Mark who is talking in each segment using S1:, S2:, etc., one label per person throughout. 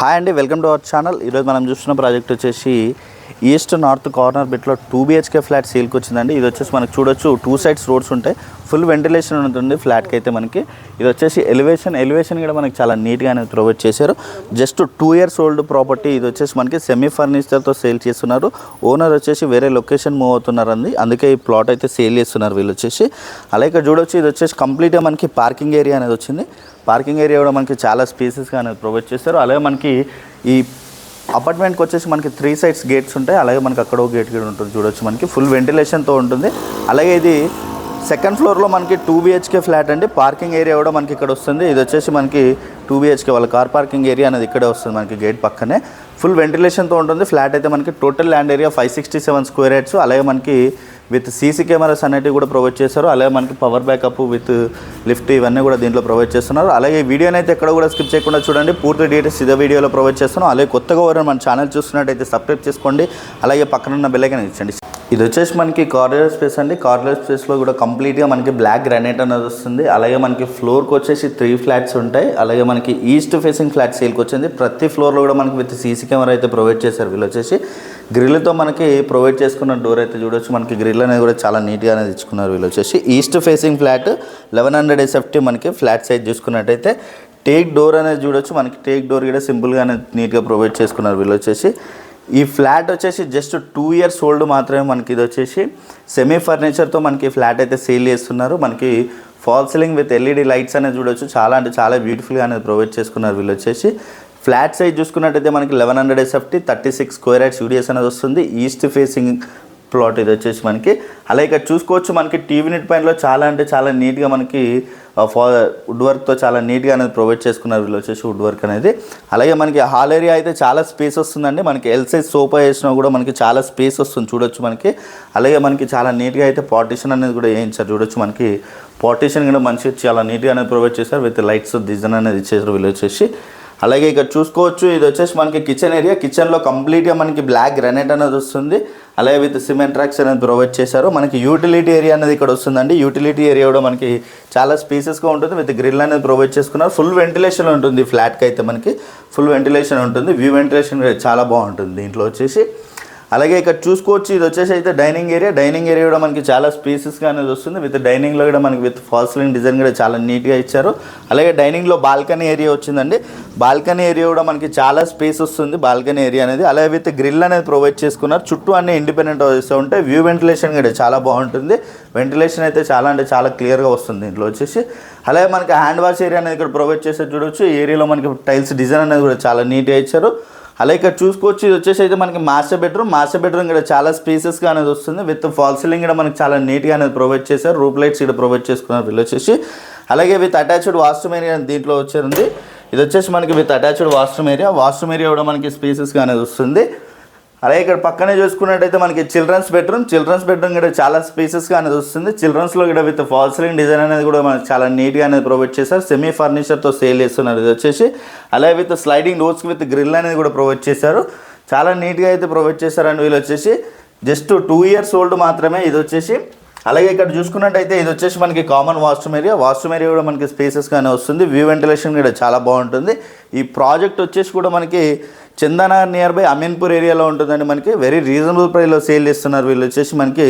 S1: Hi అండి, welcome to our channel. ఈరోజు మనం చూస్తున్న ప్రాజెక్ట్ వచ్చేసి ఈస్ట్ నార్త్ కార్నర్ బిట్లో 2 BHK ఫ్లాట్ సేల్కి వచ్చిందండి. ఇది వచ్చేసి మనకు చూడొచ్చు 2 సైడ్స్ రోడ్స్ ఉంటాయి, ఫుల్ వెంటిలేషన్ ఉంటుంది ఫ్లాట్కి అయితే. మనకి ఇది వచ్చేసి ఎలివేషన్ కూడా మనకి చాలా నీట్గా అనేది ప్రొవైడ్ చేశారు. Just 2 years old property. ఇది వచ్చేసి మనకి సెమీ ఫర్నిచర్తో సేల్ చేస్తున్నారు. ఓనర్ వచ్చేసి వేరే లొకేషన్ మూవ్ అవుతున్నారండి, అందుకే ఈ ప్లాట్ అయితే సేల్ చేస్తున్నారు వీళ్ళు వచ్చేసి. అలాగే చూడొచ్చు, ఇది వచ్చేసి కంప్లీట్గా మనకి పార్కింగ్ ఏరియా అనేది వచ్చింది. పార్కింగ్ ఏరియా కూడా మనకి చాలా స్పేసెస్గా అనేది ప్రొవైడ్ చేస్తారు. అలాగే మనకి ఈ అపార్ట్మెంట్కి వచ్చేసి మనకి 3 sides గేట్స్ ఉంటాయి. అలాగే మనకి అక్కడ ఒక గేట్ కూడా ఉంటుంది. చూడొచ్చు మనకి ఫుల్ వెంటిలేషన్తో ఉంటుంది. అలాగే ఇది సెకండ్ ఫ్లోర్లో మనకి 2 BHK ఫ్లాట్ అండి. పార్కింగ్ ఏరియా కూడా మనకి ఇక్కడ వస్తుంది. ఇది వచ్చేసి మనకి 2 BHK వాళ్ళ కార్ పార్కింగ్ ఏరియా అనేది ఇక్కడే వస్తుంది మనకి గేట్ పక్కనే. ఫుల్ వెంటిలేషన్తో ఉంటుంది ఫ్లాట్ అయితే. మనకి total land area 567 square yards. అలాగే మనకి విత్ సీసీ కెమెరాస్ అనేటివి కూడా ప్రొవైడ్ చేస్తారు. అలాగే మనకి పవర్ బ్యాకప్ విత్ లిఫ్ట్ ఇవన్నీ కూడా దీంట్లో ప్రొవైడ్ చేస్తున్నారు. అలాగే వీడియోని అయితే ఎక్కడ కూడా స్కిప్ చేయకుండా చూడండి, పూర్తి డీటెయిల్స్ ఇదే వీడియోలో ప్రొవైడ్ చేస్తున్నాం. అలాగే కొత్తగా ఎవరైనా మన ఛానల్ చూస్తున్నట్టయితే సబ్స్క్రైబ్ చేసుకోండి. అలాగే పక్కనున్న బెల్ ఐకాన్ ఇచ్చండి. ఇది వచ్చేసి మనకి కార్నర్ స్పేస్ అండి. కార్నర్ స్పేస్లో కూడా కంప్లీట్గా మనకి బ్లాక్ గ్రానైట్ అనేది వస్తుంది. అలాగే మనకి ఫ్లోర్కి వచ్చేసి 3 flats ఉంటాయి. అలాగే మనకి ఈస్ట్ ఫేసింగ్ ఫ్లాట్ సేల్కి వచ్చింది. ప్రతి ఫ్లోర్లో కూడా మనకి విత్ సీసీ కెమెరా అయితే ప్రొవైడ్ చేశారు వీళ్ళు వచ్చేసి. గ్రిల్తో మనకి ప్రొవైడ్ చేసుకున్న డోర్ అయితే చూడొచ్చు. మనకి గ్రిల్ అనేది కూడా చాలా నీట్గా అనేది ఇచ్చుకున్నారు వీళ్ళు వచ్చేసి. ఈస్ట్ ఫేసింగ్ ఫ్లాట్ 1100 SFT మనకి ఫ్లాట్ సైజ్ చూసుకున్నట్టయితే. టేక్ డోర్ అనేది చూడొచ్చు. మనకి టేక్ డోర్ కూడా సింపుల్గా అనేది నీట్గా ప్రొవైడ్ చేసుకున్నారు వీళ్ళు వచ్చేసి. ఈ ఫ్లాట్ వచ్చేసి జస్ట్ 2 years ఓల్డ్ మాత్రమే. మనకి ఇది వచ్చేసి సెమీ ఫర్నిచర్తో మనకి ఫ్లాట్ అయితే సేల్ చేస్తున్నారు. మనకి fall ceiling with LED lights అనేది చూడొచ్చు. చాలా అంటే చాలా బ్యూటిఫుల్గా అనేది ప్రొవైడ్ చేసుకున్నారు వీళ్ళు వచ్చేసి. ఫ్లాట్ సైజ్ చూసుకున్నట్టయితే మనకి 1100 SFT 36 square yards UDS అనేది వస్తుంది. ఈస్ట్ ఫేసింగ్ ప్లాట్ ఇది వచ్చేసి మనకి. అలాగే ఇక్కడ చూసుకోవచ్చు మనకి టీవీ యూనిట్ పైనలో చాలా అంటే చాలా నీట్గా మనకి వుడ్ వర్క్తో చాలా నీట్గా అనేది ప్రొవైడ్ చేసుకున్నారు వీళ్ళు వచ్చేసి వుడ్ వర్క్ అనేది. అలాగే మనకి హాల్ ఏరియా అయితే చాలా స్పేస్ వస్తుందండి. మనకి ఎల్ సైజ్ సోఫా వేసినా కూడా మనకి చాలా స్పేస్ వస్తుంది చూడొచ్చు మనకి. అలాగే మనకి చాలా నీట్గా అయితే పార్టీషన్ అనేది కూడా వేయించారు చూడొచ్చు. మనకి పార్టీషన్ కూడా మంచిగా చాలా నీట్గా అనేది ప్రొవైడ్ చేశారు. విత్ లైట్స్ డిజైన్ అనేది ఇచ్చేసారు వీళ్ళు వచ్చేసి. అలాగే ఇక్కడ చూసుకోవచ్చు, ఇది వచ్చేసి మనకి కిచెన్ ఏరియా. కిచెన్లో కంప్లీట్గా మనకి బ్లాక్ గ్రానైట్ అనేది వస్తుంది. అలాగే విత్ సిమెంట్ ట్రాక్స్ అనేది ప్రొవైడ్ చేశారు. మనకి యూటిలిటీ ఏరియా అనేది ఇక్కడ వస్తుందండి. యూటిలిటీ ఏరియా కూడా మనకి చాలా స్పేసెస్గా ఉంటుంది. విత్ గ్రిల్ అనేది ప్రొవైడ్ చేసుకున్నారు. ఫుల్ వెంటిలేషన్ ఉంటుంది ఫ్లాట్కి అయితే. మనకి ఫుల్ వెంటిలేషన్ ఉంటుంది. వ్యూ వెంటిలేషన్ చాలా బాగుంటుంది దీంట్లో వచ్చేసి. అలాగే ఇక్కడ చూసుకోవచ్చు, ఇది వచ్చేసి అయితే డైనింగ్ ఏరియా. డైనింగ్ ఏరియా కూడా మనకి చాలా స్పేసెస్గా అనేది వస్తుంది. విత్ డైనింగ్లో కూడా మనకి విత్ ఫాల్ సీలింగ్ డిజైన్ కూడా చాలా నీట్గా ఇచ్చారు. అలాగే డైనింగ్లో బాల్కనీ ఏరియా వచ్చిందండి. బాల్కనీ ఏరియా కూడా మనకి చాలా స్పేస్ వస్తుంది బాల్కనీ ఏరియా అనేది. అలాగే విత్ గ్రిల్ అనేది ప్రొవైడ్ చేసుకున్నారు. చుట్టూ అన్ని ఇండిపెండెంట్ హౌసెస్ ఉంటాయి. వ్యూ వెంటిలేషన్ కూడా చాలా బాగుంటుంది. వెంటిలేషన్ అయితే చాలా అంటే చాలా క్లియర్గా వస్తుంది దీంట్లో వచ్చేసి. అలాగే మనకి హ్యాండ్ వాష్ ఏరియా అనేది ఇక్కడ ప్రొవైడ్ చేసేది చూడొచ్చు. ఈ ఏరియాలో మనకి టైల్స్ డిజైన్ అనేది కూడా చాలా నీట్గా ఇచ్చారు. అలాగే ఇక్కడ చూసుకోవచ్చు, ఇది వచ్చేసి అయితే మనకి మాస్టర్ బెడ్రూమ్ కూడా చాలా స్పేసెస్గా అనేది వస్తుంది. విత్ ఫాల్ సీలింగ్ కూడా మనకి చాలా నీట్గా అనేది ప్రొవైడ్ చేశారు. రూప్ లైట్స్ ఇక్కడ ప్రొవైడ్ చేసుకున్నారు వీళ్ళు వచ్చేసి. అలాగే విత్ అటాచ్డ్ వాష్రూమ్ ఏరియా దీంట్లో వచ్చేది. ఇది వచ్చేసి మనకి విత్ అటాచ్డ్ వాష్రూమ్ ఏరియా కూడా మనకి స్పేసెస్గా అనేది వస్తుంది. అలాగే ఇక్కడ పక్కనే చూసుకున్నట్టయితే మనకి చిల్డ్రన్స్ బెడ్రూమ్ కూడా చాలా స్పేసెస్గా అనేది వస్తుంది. చిల్డ్రన్స్లో కూడా విత్ ఫాల్ సీలింగ్ డిజైన్ అనేది కూడా మనకి చాలా నీట్గా అనేది ప్రొవైడ్ చేశారు. సెమీ ఫర్నిచర్తో సేల్ చేస్తున్నారు ఇది వచ్చేసి. అలాగే with sliding doors with grill అనేది కూడా ప్రొవైడ్ చేశారు. చాలా నీట్గా అయితే ప్రొవైడ్ చేశారండి వీళ్ళు వచ్చేసి. జస్ట్ 2 years ఓల్డ్ మాత్రమే ఇది వచ్చేసి. అలాగే ఇక్కడ చూసుకున్నట్టయితే ఇది వచ్చేసి మనకి కామన్ వాష్రూమ్ ఏరియా కూడా మనకి స్పేసెస్గానే వస్తుంది. వ్యూ వెంటిలేషన్ కూడా చాలా బాగుంటుంది. ఈ ప్రాజెక్ట్ వచ్చేసి కూడా మనకి చందానగర్ నియర్ బై అమీన్పూర్ ఏరియాలో ఉంటుందండి. మనకి వెరీ రీజనబుల్ ప్రైస్లో సేల్ చేస్తున్నారు వీళ్ళు వచ్చేసి. మనకి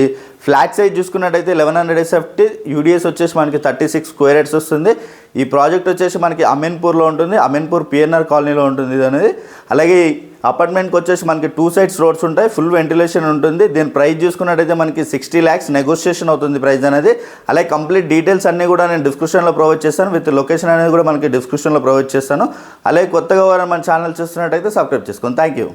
S1: ఫ్లాట్ సైజ్ చూసుకున్నట్టయితే 1100 SFT UDS వచ్చేసి మనకి 36 square yards వస్తుంది. ఈ ప్రాజెక్ట్ వచ్చేసి మనకి అమీన్పూర్లో ఉంటుంది. అమీన్పూర్ PNR కాలనీలో ఉంటుంది ఇది అనేది. అలాగే అపార్ట్మెంట్కి వచ్చేసి మనకి 2 sides రోడ్స్ ఉంటాయి. ఫుల్ వెంటిలేషన్ ఉంటుంది. దీని ప్రైస్ చూసుకున్నట్టయితే మనకి 60 lakhs నెగోషియేషన్ అవుతుంది ప్రైస్ అనేది. అలాగే కంప్లీట్ డీటెయిల్స్ అన్నీ కూడా నేను డిస్క్రిప్షన్లో ప్రొవైడ్ చేస్తాను. విత్ లొకేషన్ అనేది కూడా మనకి డిస్క్రిప్షన్లో ప్రొవైడ్ చేస్తాను. అలాగే కొత్తగా మన ఛానల్ చూస్తున్నట్టయితే సబ్స్క్రైబ్ చేసుకోండి. Thank you.